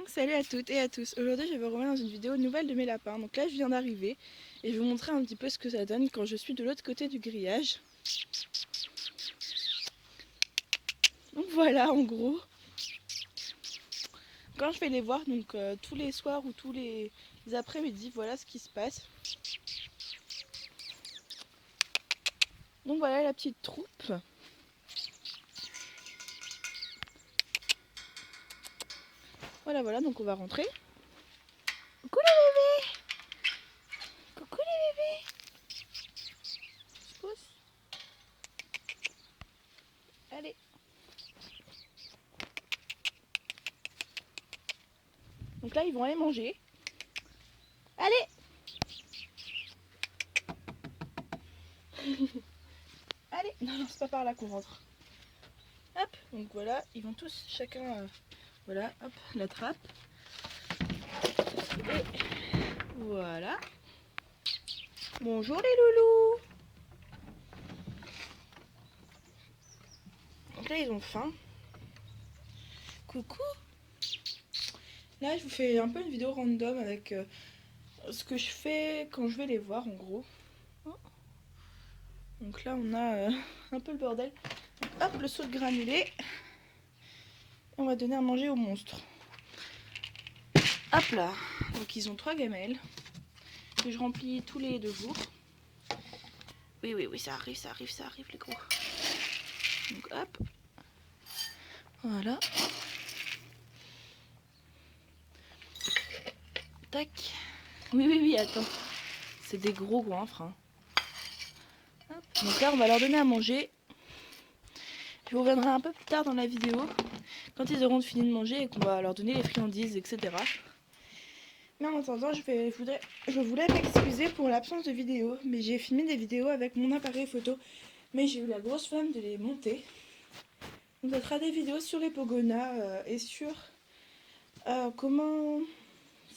Salut à toutes et à tous. Aujourd'hui je vais vous remettre dans une vidéo nouvelle de mes lapins. Donc là je viens d'arriver et je vais vous montrer un petit peu ce que ça donne quand je suis de l'autre côté du grillage. Donc voilà en gros. Quand je vais les voir donc tous les soirs ou tous les après-midi, voilà ce qui se passe. Donc voilà la petite troupe. Voilà, donc on va rentrer. Coucou les bébés! Coucou les bébés! Je pousse. Allez. Donc là ils vont aller manger. Allez! Allez! Non, c'est pas par là qu'on rentre. Hop, donc voilà, ils vont tous chacun, voilà, hop, la trappe. Et voilà. Bonjour les loulous. Donc là ils ont faim. Coucou. Là je vous fais un peu une vidéo random avec ce que je fais quand je vais les voir en gros. Donc là on a un peu le bordel. Hop, le seau de granulé. Et on va donner à manger aux monstres. Hop là. Donc ils ont 3 gamelles que je remplis tous les 2 jours. Oui, ça arrive les gros. Donc hop. Voilà. Tac. Oui, attends. C'est des gros goinfres. Hein. Donc là, on va leur donner à manger. Je vous reviendrai un peu plus tard dans la vidéo, quand ils auront fini de manger et qu'on va leur donner les friandises, etc. Mais en attendant, je voulais m'excuser pour l'absence de vidéo. Mais j'ai filmé des vidéos avec mon appareil photo. Mais j'ai eu la grosse flemme de les monter. Donc ça sera des vidéos sur les pogonas et sur comment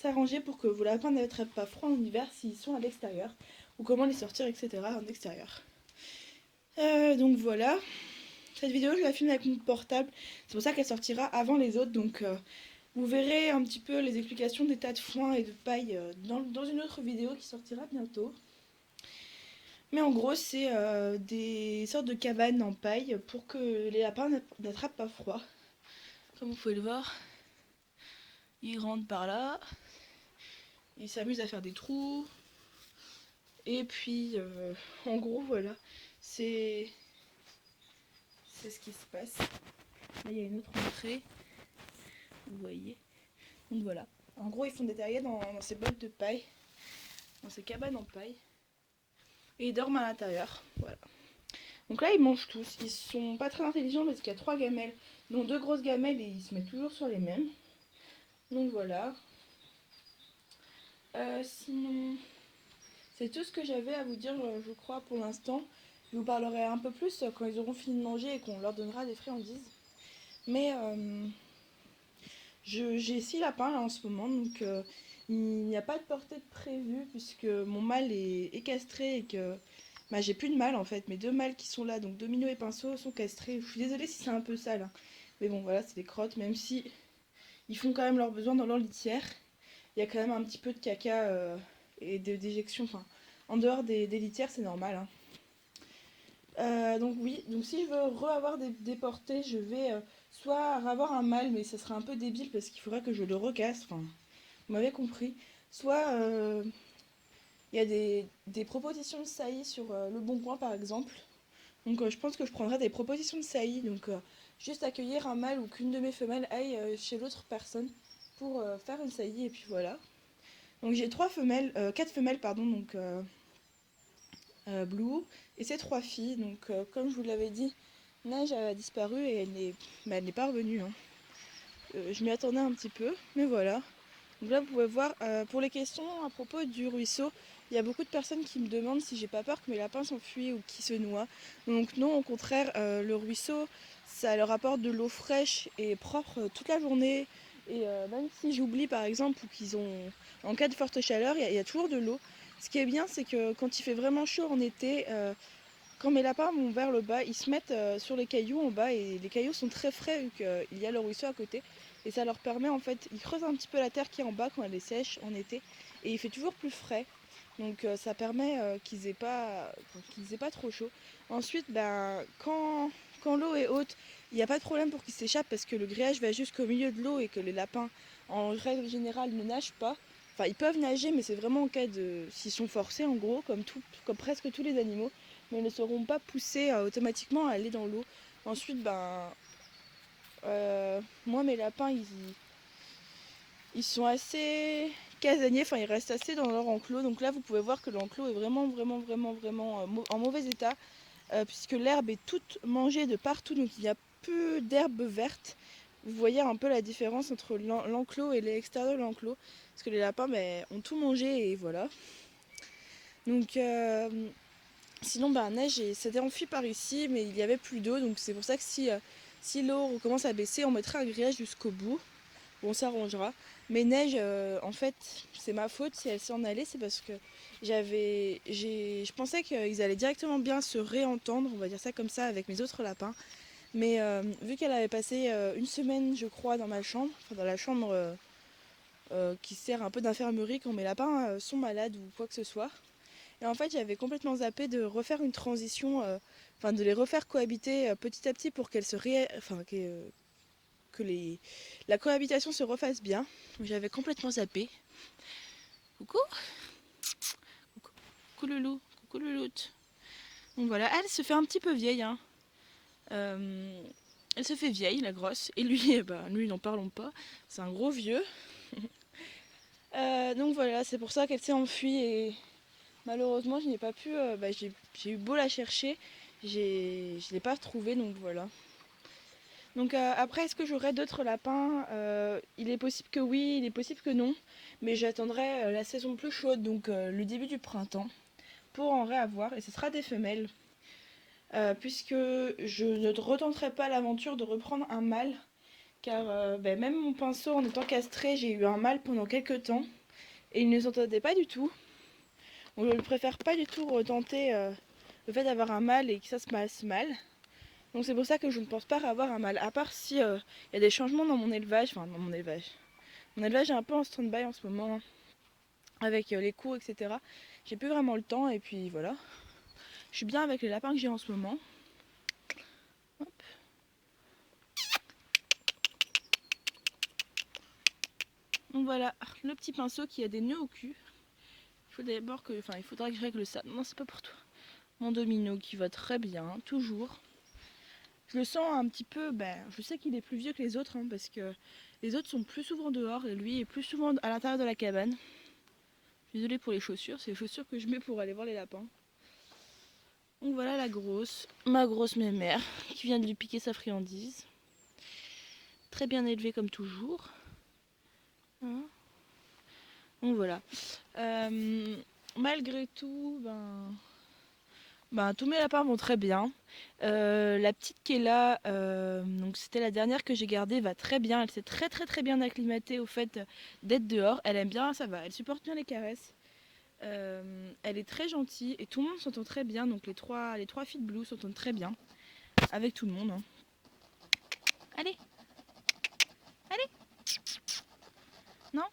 s'arranger pour que vos lapins n'attrapent pas froid en hiver s'ils sont à l'extérieur. Ou comment les sortir, etc. en extérieur. Donc voilà. Cette vidéo, je la filme avec mon portable. C'est pour ça qu'elle sortira avant les autres. Donc vous verrez un petit peu les explications des tas de foin et de paille dans une autre vidéo qui sortira bientôt. Mais en gros, c'est des sortes de cabanes en paille pour que les lapins n'attrapent pas froid. Comme vous pouvez le voir, ils rentrent par là. Ils s'amusent à faire des trous. Et puis, en gros, voilà. C'est ce qui se passe. Là, il y a une autre entrée. Vous voyez. Donc voilà. En gros, ils font des terriers dans ces bottes de paille. Dans ces cabanes en paille. Et ils dorment à l'intérieur. Voilà. Donc là, ils mangent tous. Ils sont pas très intelligents parce qu'il y a 3 gamelles. Dont 2 grosses gamelles et ils se mettent toujours sur les mêmes. Donc voilà. Sinon, c'est tout ce que j'avais à vous dire, je crois, pour l'instant. Je vous parlerai un peu plus quand ils auront fini de manger et qu'on leur donnera des friandises. Mais j'ai 6 lapins là en ce moment, donc il n'y a pas de portée de prévu puisque mon mâle est castré et que bah, j'ai plus de mâle en fait. Mes 2 mâles qui sont là, donc Domino et Pinceau, sont castrés. Je suis désolée si c'est un peu sale, hein. Mais bon voilà, c'est des crottes, même si ils font quand même leurs besoins dans leur litière. Il y a quand même un petit peu de caca et d'éjection, enfin en dehors des litières, c'est normal, hein. Donc oui, donc si je veux re-avoir des portées, je vais soit avoir un mâle, mais ça serait un peu débile parce qu'il faudrait que je le recasse, enfin, vous m'avez compris. Soit il y a des propositions de saillie sur Le Bon Coin par exemple. Donc je pense que je prendrai des propositions de saillie, donc juste accueillir un mâle ou qu'une de mes femelles aille chez l'autre personne pour faire une saillie et puis voilà. Donc j'ai 4 femelles pardon, donc Blue et ses 3 filles. Donc comme je vous l'avais dit, Neige a disparu et elle n'est pas revenue, hein. Je m'y attendais un petit peu, mais voilà. Donc là vous pouvez voir, pour les questions à propos du ruisseau, il y a beaucoup de personnes qui me demandent si j'ai pas peur que mes lapins s'enfuient ou qu'ils se noient. Donc non, au contraire, le ruisseau, ça leur apporte de l'eau fraîche et propre toute la journée. Et même si j'oublie par exemple ou qu'ils ont, en cas de forte chaleur, il y a toujours de l'eau. Ce qui est bien, c'est que quand il fait vraiment chaud en été, quand mes lapins vont vers le bas, ils se mettent sur les cailloux en bas et les cailloux sont très frais vu qu'il y a le ruisseau à côté. et ça leur permet en fait, ils creusent un petit peu la terre qui est en bas quand elle est sèche en été et il fait toujours plus frais. Donc ça permet qu'ils aient pas trop chaud. Ensuite, quand l'eau est haute, il n'y a pas de problème pour qu'ils s'échappent parce que le grillage va jusqu'au milieu de l'eau et que les lapins, en règle générale, ne nagent pas. Enfin, ils peuvent nager, mais c'est vraiment en cas de... s'ils sont forcés, en gros, comme presque tous les animaux. Mais ils ne seront pas poussés automatiquement à aller dans l'eau. Ensuite, moi, mes lapins, ils sont assez casaniers, enfin ils restent assez dans leur enclos. Donc là vous pouvez voir que l'enclos est vraiment en mauvais état, puisque l'herbe est toute mangée de partout, donc il y a peu d'herbe verte. Vous voyez un peu la différence entre l'enclos et l'extérieur de l'enclos, parce que les lapins ont tout mangé et voilà. Donc sinon neige s'était enfui par ici, mais il n'y avait plus d'eau, donc c'est pour ça que si l'eau recommence à baisser, on mettra un grillage jusqu'au bout. On s'arrangera. Mais neige, en fait, c'est ma faute si elle s'en allait, c'est parce que je pensais qu'ils allaient directement bien se réentendre, on va dire ça comme ça, avec mes autres lapins. Mais vu qu'elle avait passé une semaine, je crois, dans ma chambre, enfin dans la chambre qui sert un peu d'infirmerie quand mes lapins sont malades ou quoi que ce soit. Et en fait, j'avais complètement zappé de refaire une transition, de les refaire cohabiter petit à petit pour qu'elles se que la cohabitation se refasse bien. J'avais complètement zappé. Coucou, coucou le loup, coucou le loup. Donc voilà, elle se fait un petit peu vieille. Hein. Elle se fait vieille, la grosse. Et lui, lui n'en parlons pas. C'est un gros vieux. Donc voilà, c'est pour ça qu'elle s'est enfuie et malheureusement je n'ai pas pu. J'ai eu beau la chercher, je ne l'ai pas retrouvée, donc voilà. Donc après, est-ce que j'aurai d'autres lapins? Il est possible que oui, il est possible que non. Mais j'attendrai la saison plus chaude, donc le début du printemps, pour en réavoir. Et ce sera des femelles. Puisque je ne retenterai pas l'aventure de reprendre un mâle. Car même mon pinceau, en étant castré, j'ai eu un mâle pendant quelques temps. Et il ne s'entendait pas du tout. Donc je ne préfère pas du tout retenter le fait d'avoir un mâle et que ça se passe mal. Donc c'est pour ça que je ne pense pas avoir un mâle. À part si y a des changements dans mon élevage. Enfin, dans mon élevage. Mon élevage est un peu en stand-by en ce moment. Avec les cours, etc. J'ai plus vraiment le temps. Et puis voilà. Je suis bien avec les lapins que j'ai en ce moment. Hop. Donc voilà, le petit pinceau qui a des nœuds au cul. Il faut d'abord que... Enfin, il faudra que je règle ça. Non, c'est pas pour toi. Mon domino qui va très bien, toujours. Je le sens un petit peu, je sais qu'il est plus vieux que les autres, hein, parce que les autres sont plus souvent dehors et lui est plus souvent à l'intérieur de la cabane. Désolée pour les chaussures, c'est les chaussures que je mets pour aller voir les lapins. Donc voilà ma grosse mémère, qui vient de lui piquer sa friandise. Très bien élevée comme toujours. Hein. Donc voilà. Malgré tout, tous mes lapins vont très bien. La petite qui est là, donc c'était la dernière que j'ai gardée, va très bien. Elle s'est très bien acclimatée au fait d'être dehors. Elle aime bien, ça va. Elle supporte bien les caresses. Elle est très gentille et tout le monde s'entend très bien. Donc les trois filles de Blue s'entendent très bien avec tout le monde. Hein. Allez, allez. Non,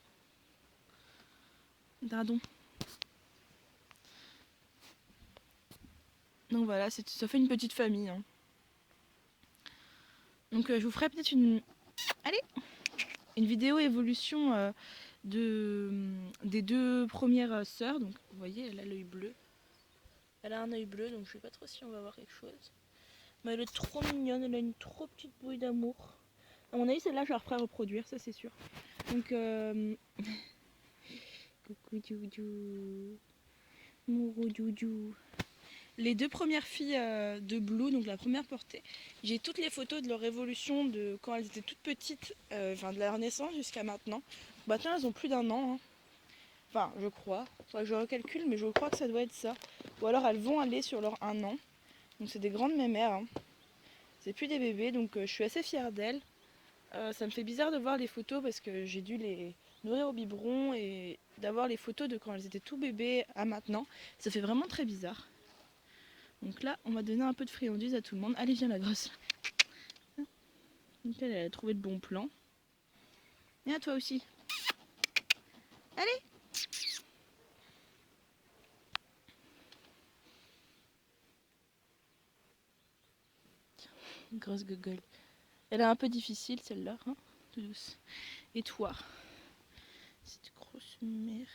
pardon. Donc voilà, ça fait une petite famille. Hein. Donc je vous ferai peut-être une vidéo évolution des deux premières sœurs. Donc vous voyez, elle a l'œil bleu. Elle a un œil bleu, donc je sais pas trop si on va voir quelque chose. Mais elle est trop mignonne, elle a une trop petite bouille d'amour. À mon avis, celle-là, je la referai reproduire, ça c'est sûr. Donc, coucou Doudou. Mourou Doudou. Les deux premières filles de Blue, donc la première portée, j'ai toutes les photos de leur évolution de quand elles étaient toutes petites, de leur naissance jusqu'à maintenant. Maintenant, elles ont plus d'1 an. Hein. Enfin, je crois. Faudrait que je recalcule, mais je crois que ça doit être ça. Ou alors elles vont aller sur leur 1 an. Donc c'est des grandes mémères. Hein. C'est plus des bébés, donc je suis assez fière d'elles. Ça me fait bizarre de voir les photos parce que j'ai dû les nourrir au biberon et d'avoir les photos de quand elles étaient tout bébés à maintenant. Ça fait vraiment très bizarre. Donc là, on va donner un peu de friandise à tout le monde. Allez, viens la grosse. Donc elle a trouvé le bon plan. Viens toi aussi. Allez. Grosse gogole. Elle est un peu difficile celle-là, hein, tout douce. Et toi, cette grosse mère.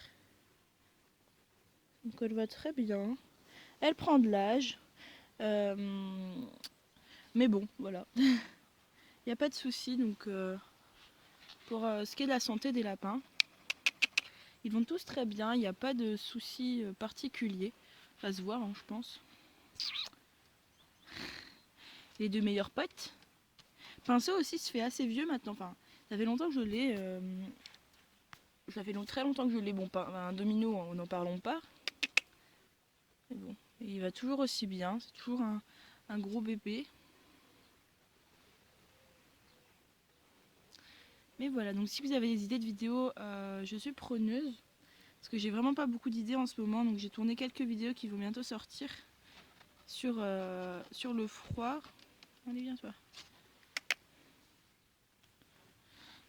Donc elle va très bien. Elle prend de l'âge. Mais bon, voilà. Il n'y a pas de souci. Donc pour ce qui est de la santé des lapins, ils vont tous très bien. Il n'y a pas de souci particulier. Ça se voit, hein, je pense. Les deux meilleurs potes. Pinceau aussi se fait assez vieux maintenant. Enfin, ça fait longtemps que je l'ai. Ça fait très longtemps que je l'ai. Bon, un domino, n'en parlons pas. Mais bon, il va toujours aussi bien. C'est toujours un gros bébé. Mais voilà, donc si vous avez des idées de vidéos, je suis preneuse. Parce que j'ai vraiment pas beaucoup d'idées en ce moment. Donc j'ai tourné quelques vidéos qui vont bientôt sortir sur le froid. Allez, viens toi.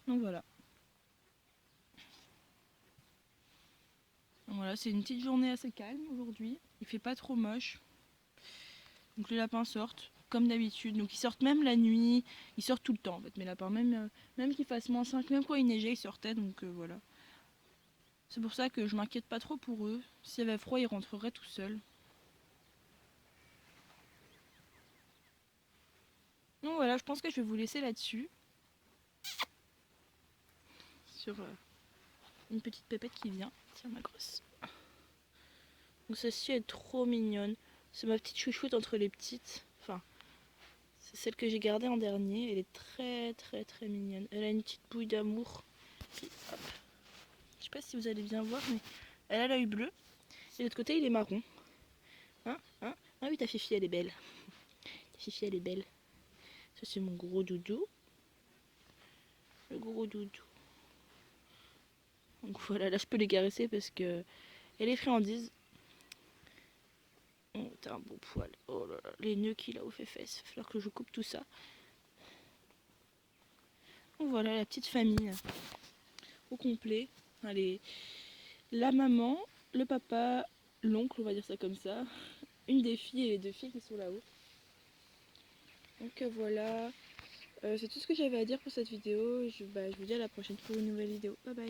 Donc voilà. Donc voilà, c'est une petite journée assez calme aujourd'hui. Il fait pas trop moche. Donc les lapins sortent comme d'habitude. Donc ils sortent même la nuit. Ils sortent tout le temps en fait. Mes lapins, même qu'il fasse -5, même quand il neigeait, ils sortaient. Donc voilà. C'est pour ça que je m'inquiète pas trop pour eux. S'il y avait froid, ils rentreraient tout seuls. Donc voilà, je pense que je vais vous laisser là-dessus. Sur une petite pépette qui vient. Tiens ma grosse. Donc celle-ci est trop mignonne. C'est ma petite chouchoute entre les petites. Enfin, c'est celle que j'ai gardée en dernier. Elle est très très très mignonne. Elle a une petite bouille d'amour. Je sais pas si vous allez bien voir, mais elle a l'œil bleu. Et de l'autre côté, il est marron. Hein, hein. Ah oui, ta fifi, elle est belle. Ta fifi, elle est belle. Ça, c'est mon gros doudou. Le gros doudou. Donc voilà, là, je peux les caresser parce que elle est friandise. Oh, t'as un beau poil. Oh là là, les nœuds qu'il a aux fesses. Il va falloir que je coupe tout ça. Donc voilà, la petite famille au complet. Allez, la maman, le papa, l'oncle, on va dire ça comme ça. Une des filles et les deux filles qui sont là-haut. Donc voilà. C'est tout ce que j'avais à dire pour cette vidéo. Je vous dis à la prochaine pour une nouvelle vidéo. Bye bye.